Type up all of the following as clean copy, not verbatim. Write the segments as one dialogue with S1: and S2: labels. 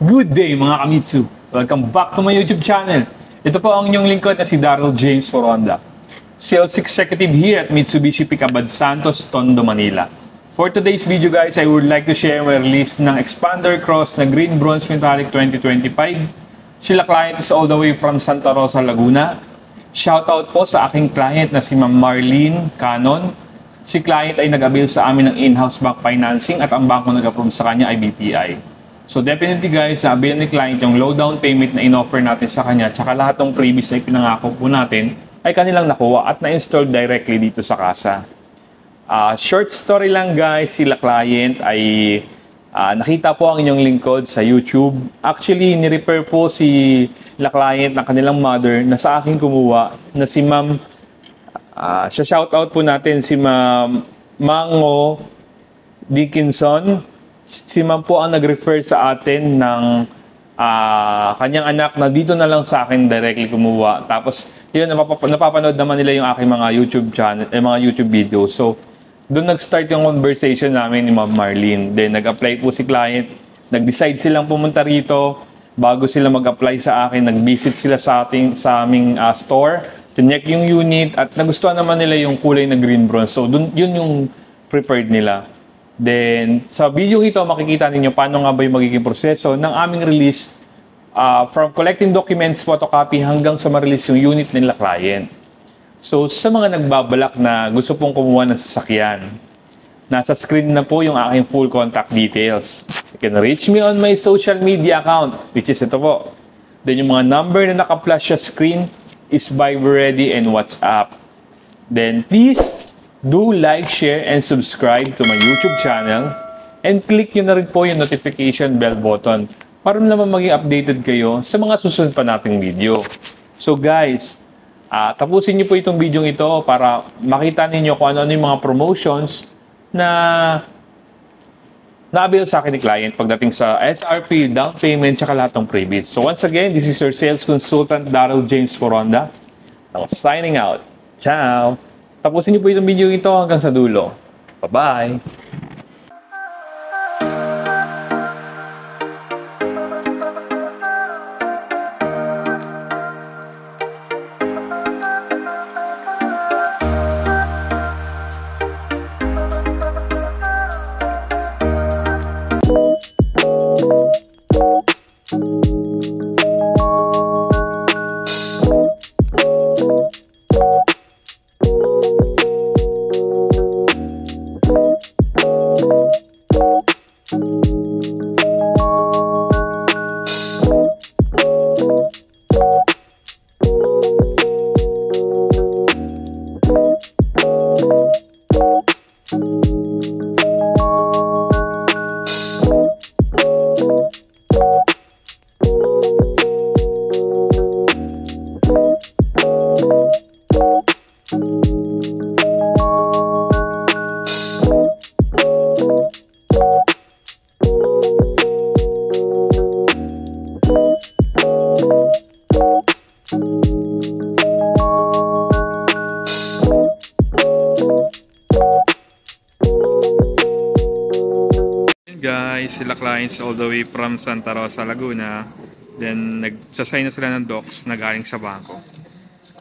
S1: Good day mga Kamitsu! Welcome back to my YouTube channel. Ito po ang inyong lingkod na si Daryl James for Honda. Sales Executive here at Mitsubishi Picabad Santos, Tondo, Manila. For today's video guys, I would like to share my release ng Expander Cross na Green Bronze Metallic 2025. Sila client is all the way from Santa Rosa, Laguna. Shoutout po sa aking client na si Ma'am Marlene Canon. Si client ay nag-avail sa amin ng in-house bank financing at ang bangko nag-approve sa kanya ay BPI. So definitely guys, sabi ni client yung low down payment na in-offer natin sa kanya tsaka lahat ng previous na ipinangako po natin ay kanilang nakuha at na-install directly dito sa casa. Short story lang guys, sila client ay nakita po ang inyong lingkod sa YouTube. Actually, ni-refer po si la client ng kanilang mother na sa akin kumuha na si Ma'am, shoutout po natin si Ma'am Mango Dickinson. Si Ma'am po ang nag-refer sa atin ng kanyang anak na dito na lang sa akin directly kumuha. Tapos, yun, napapanood naman nila yung aking mga YouTube channel, mga YouTube videos. So, doon nag-start yung conversation namin ni Ma'am Marlene. Then, nag-apply po si client. Nag-decide silang pumunta rito. Bago sila mag-apply sa akin, nag-visit sila sa aming store. Tinyek yung unit at nagustuhan naman nila yung kulay na green bronze. So, dun, yun yung preferred nila. Then, sa video ito, makikita ninyo paano nga ba yung magiging proseso ng aming release from collecting documents, photocopy, hanggang sa ma-release yung unit nila client. So, sa mga nagbabalak na gusto pong kumuha ng sasakyan, nasa screen na po yung aking full contact details. You can reach me on my social media account, which is ito po. Then, yung mga number na naka-flash sa screen is Viber Ready and WhatsApp. Then, please, do like, share, and subscribe to my YouTube channel. And click nyo na rin po yung notification bell button para naman maging updated kayo sa mga susunod pa nating video. So guys, tapusin nyo po itong video ito para makita ninyo kung ano-ano yung mga promotions na na-avail sa akin ni client pagdating sa SRP, down payment, tsaka lahat ng prebids. So once again, this is your sales consultant, Daryl James for Honda. Now, signing out. Ciao! Tapusin niyo po itong video ito hanggang sa dulo. Bye-bye! Guys, sila clients all the way from Santa Rosa, Laguna. Then, nagsasign na sila ng docs na galing sa bangko.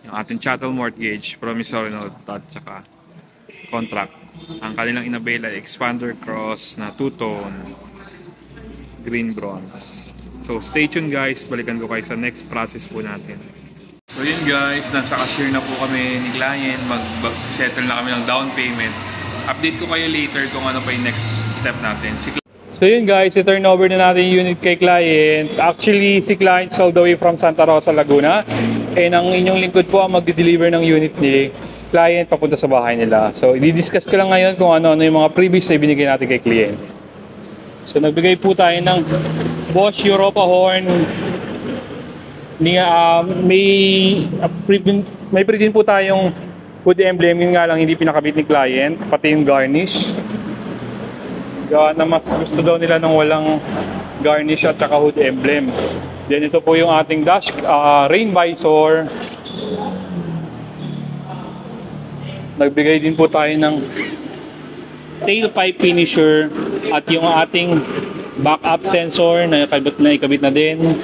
S1: Yung ating chattel mortgage, promissory note, at saka contract. Ang kanilang inabail ay Expander Cross na 2-tone green bronze. So, stay tuned guys. Balikan ko kayo sa next process po natin. So, yun guys. Nasa cashier na po kami ni client. Mag-settle na kami ng down payment. Update ko kayo later kung ano pa yung next step natin. So yun guys, i-turn over na natin yung unit kay client. Actually, si client all the way from Santa Rosa, Laguna. And ang inyong lingkod po ang mag-deliver ng unit ni client papunta sa bahay nila. So, i-discuss ko lang ngayon kung ano-ano yung mga previous na ibinigay natin kay client. So, nagbigay po tayo ng Bosch Europa horn. May pre din po tayong hood emblem. Yun nga lang hindi pinakabit ni client. Pati yung garnish. Gawa na mas gusto daw nila ng walang garnish at saka hood emblem. Then ito po yung ating dash rain visor. Nagbigay din po tayo ng tailpipe finisher at yung ating backup sensor na ikabit na din.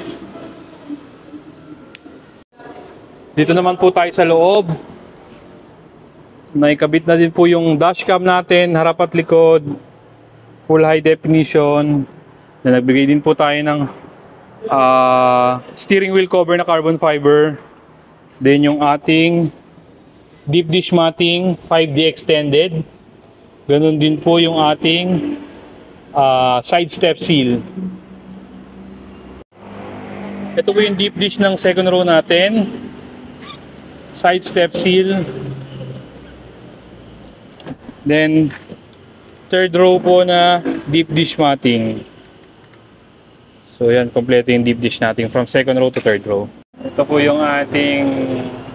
S1: Dito naman po tayo sa loob. Naikabit na din po yung dashcam natin, harap at likod. Full high definition. Na nagbigay din po tayo ng steering wheel cover na carbon fiber. Then yung ating deep dish matting 5D extended. Ganun din po yung ating side step seal. Ito po yung deep dish ng second row natin. Side step seal. Then third row po na deep dish matting. So yan, kompleto yung deep dish natin from second row to third row. Ito po yung ating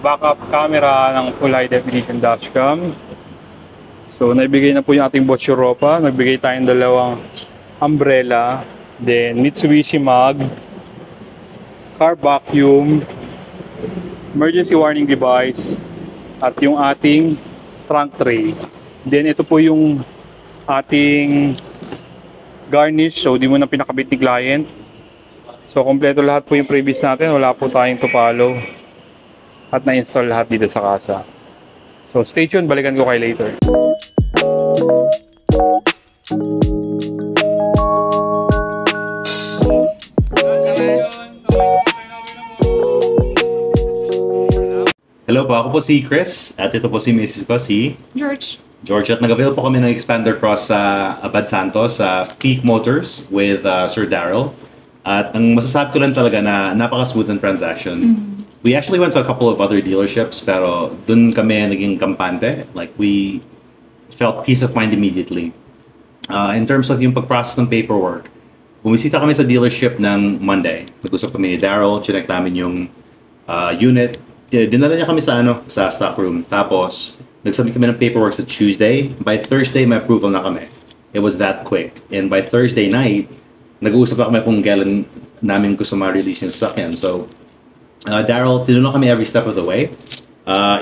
S1: backup camera ng full high definition dashcam. So naibigay na po yung ating Bosch Europa. Nagbigay tayong dalawang umbrella. Then Mitsubishi mag, car vacuum, emergency warning device, at yung ating trunk tray. Then ito po yung ating garnish. So di mo na pinakabit ni client. So kompleto lahat po yung previous natin. Wala po tayong tupalo. At na-install lahat dito sa kasa. So stay tuned. Balikan ko kayo later.
S2: Hello po, ako po si Chris at ito po si Mrs. ko, si
S3: George.
S2: At nag-avail po kami ng expander cross sa Abad Santos sa Peak Motors with Sir Daryl. At ang masasabi ko lang talaga na napaka-smooth ng transaction. We actually went to a couple of other dealerships pero dun kami naging kampante. Like we felt peace of mind immediately. In terms of yung pag-process ng paperwork, bumisita kami sa dealership ng Monday. Nag-usap kami ni Daryl, chinek namin yung unit. Dinala niya kami sa stock room. Tapos, nagsubmit kami ng paperwork sa Tuesday. By Thursday, may approval na kami. It was that quick. And by Thursday night, nag-uusap na kami kung kailan namin gusto ma-release yung sasakyan. So, Daryl, tinulong kami every step of the way.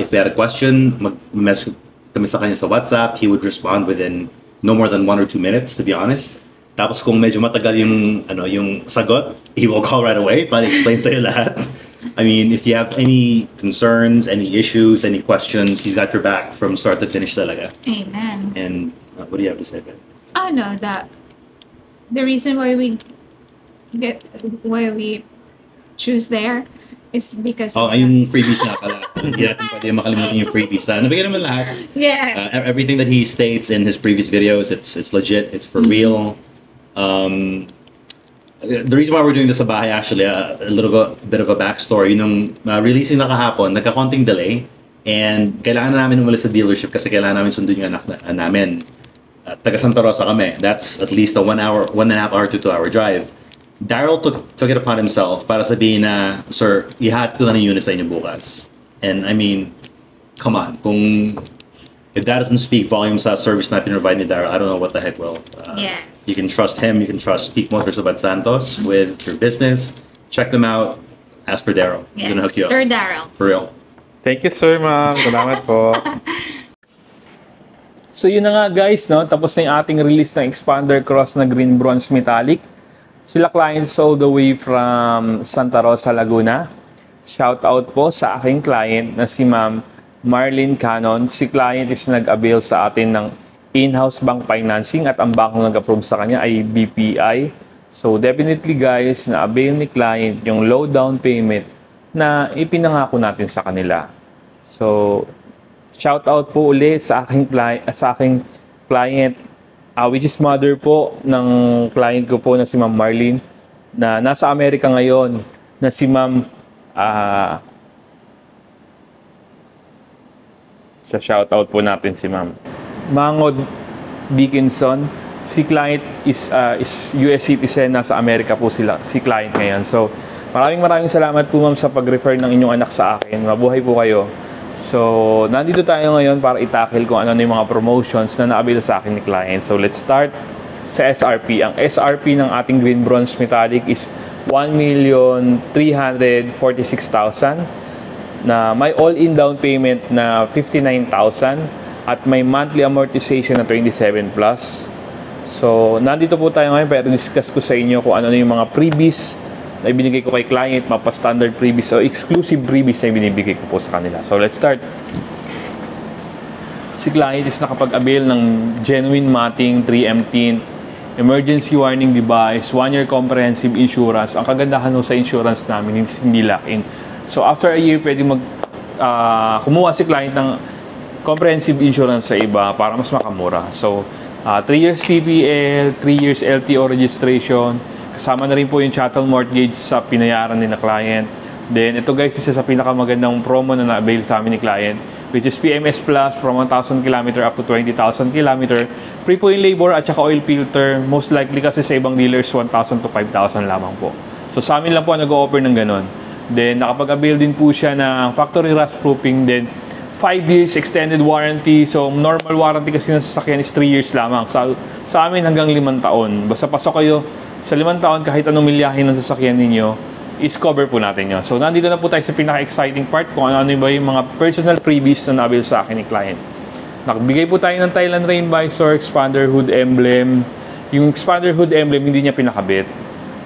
S2: If they had a question, mag-message kami sa kanya sa WhatsApp. He would respond within no more than 1 or 2 minutes, to be honest. Tapos kung medyo matagal yung sagot, he will call right away para explain sa'yo lahat. I mean, if you have any concerns, any issues, any questions, he's got your back from start to finish talaga.
S3: Amen.
S2: And what do you have to say, Ben?
S3: I know that the reason why we choose there is because
S2: Oh, yung freebies nga pala. Hindi natin pwede makalimutan yung freebies. Nabigyan naman lahat.
S3: yes.
S2: Everything that he states in his previous videos, it's legit, it's for real. The reason why we're doing this sa bahay, actually, a bit of a backstory. Yung releasing na kahapon, nagka-konting delay. And kailangan na namin umalis sa dealership kasi kailangan namin sundin yung anak namin. Taga Santa Rosa kami. That's at least a 1.5 hour to 2 hour drive. Daryl took it upon himself para sabihin na, Sir, ihatid ko na ng unit sa inyo bukas. And I mean, come on. If that doesn't speak volumes sa service na pinrovide ni Daryl, I don't know what the heck will.
S3: Yes.
S2: You can trust him. You can trust Peak Motors of Abad Santos with your business. Check them out. Ask for Daryl. He's
S3: Yes.
S2: gonna hook you
S3: Sir
S2: up.
S3: Daryl.
S2: For real.
S1: Thank you, sir, ma'am. Salamat po. So yun na nga guys, no? Tapos na yung ating release ng expander cross na green bronze metallic. Sila clients all the way from Santa Rosa, Laguna. Shout out po sa aking client na si Ma'am Marlene Cannon. Si client is nag-avail sa atin ng in-house bank financing at ang bangko nag-approve sa kanya ay BPI. So definitely guys, na-avail ni client yung low down payment na ipinangako natin sa kanila. So shout out po uli sa aking client, which is mother po ng client ko po na si Ma'am Marlene na nasa Amerika ngayon, na si Ma'am sa shout out po natin si Ma'am Mangod Dickinson. Si client is US citizen, nasa Amerika po si client ngayon. So maraming salamat po ma'am sa pag-refer ng inyong anak sa akin. Mabuhay po kayo. So nandito tayo ngayon para itakil kung ano yung mga promotions na na-avail sa akin ni client. So let's start sa SRP. Ang SRP ng ating green bronze metallic is 1,346,000 na may all-in down payment na 59,000 at may monthly amortization na 27 plus. So, nandito po tayo ngayon para discuss ko sa inyo kung ano na yung mga freebies na ibinigay ko kay client, mapa-standard freebies o exclusive freebies na ibinibigay ko po sa kanila. So, let's start. Si client is nakapag-avail ng genuine matting, 3M tint, emergency warning device, 1-year comprehensive insurance. Ang kagandahan ho sa insurance namin, hindi lock-in. So, after a year, pwede kumuha si client ng comprehensive insurance sa iba para mas makamura. So, 3 years TPL, 3 years LTO registration, kasama na rin po yung chattel mortgage sa pinayaran ni na client. Then, ito guys, isa sa pinakamagandang promo na na-avail sa amin ni client, which is PMS Plus from 1,000 km up to 20,000 km. Free po yung labor at saka oil filter. Most likely kasi sa ibang dealers, 1,000 to 5,000 lamang po. So, sa amin lang po nag-o-offer ng ganun. Then, nakapag-avail din po siya ng factory rust proofing. Then, 5 years extended warranty. So, normal warranty kasi ng sasakyan is 3 years lamang. Sa amin hanggang 5 taon. Basta pasok kayo sa 5 taon, kahit anong milyahin ng sasakyan ninyo, is cover po natin yun. So, nandito na po tayo sa pinaka-exciting part kung ano ba yung mga personal freebies na nabil sa akin ni client. Nakabigay po tayo ng Thailand Rain Visor, expander hood emblem. Yung expander hood emblem, hindi niya pinakabit.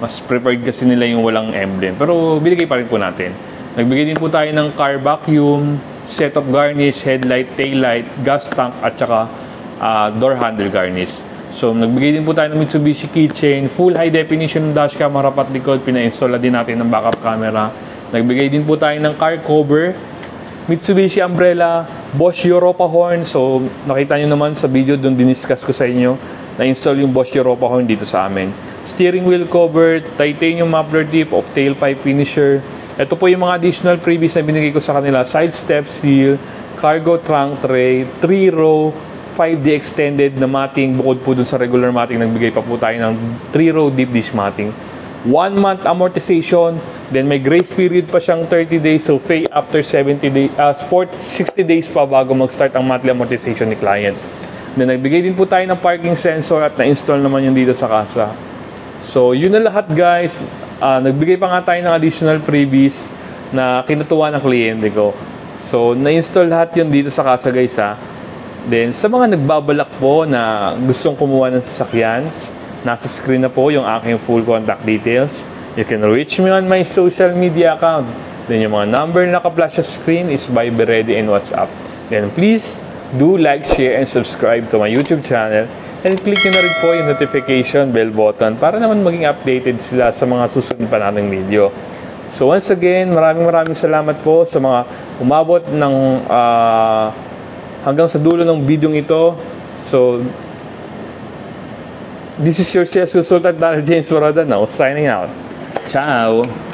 S1: Mas preferred kasi nila yung walang emblem. Pero, binigay pa rin po natin. Nagbigay din po tayo ng car vacuum, set of garnish, headlight, taillight, gas tank, at saka door handle garnish. So, nagbigay din po tayo ng Mitsubishi keychain, full high definition dash cam, harap at likod, pina-install din natin ng backup camera. Nagbigay din po tayo ng car cover, Mitsubishi umbrella, Bosch Europa horn. So, nakita nyo naman sa video doon diniscuss ko sa inyo, na-install yung Bosch Europa horn dito sa amin. Steering wheel cover, titanium muffler tip of tailpipe finisher. Ito po yung mga additional freebies na binigay ko sa kanila. Side step seal, cargo trunk tray, 3-row, 5D extended na matting. Bukod po dun sa regular matting, nagbigay pa po tayo ng 3-row deep dish matting. 1 month amortization, then may grace period pa siyang 30 days, so pay after 60 days pa bago mag-start ang monthly amortization ni client. Then nagbigay din po tayo ng parking sensor at na-install naman yung dito sa kasa. So yun na lahat guys. Nagbigay pa nga tayo ng additional freebies na kinutuwa ng kliyente ko. So, na-install lahat yun dito sa kasa guys ha. Then, sa mga nagbabalak po na gustong kumuha ng sasakyan, nasa screen na po yung aking full contact details. You can reach me on my social media account. Then, yung mga number na naka-flash sa screen is Viber Ready and WhatsApp. Then, please do like, share, and subscribe to my YouTube channel. And click nyo na rin po yung notification bell button para naman maging updated sila sa mga susunod pa nating video. So once again, maraming salamat po sa mga umabot ng hanggang sa dulo ng video ito. So this is your sales consultant, Daniel James Boroda, now signing out. Ciao!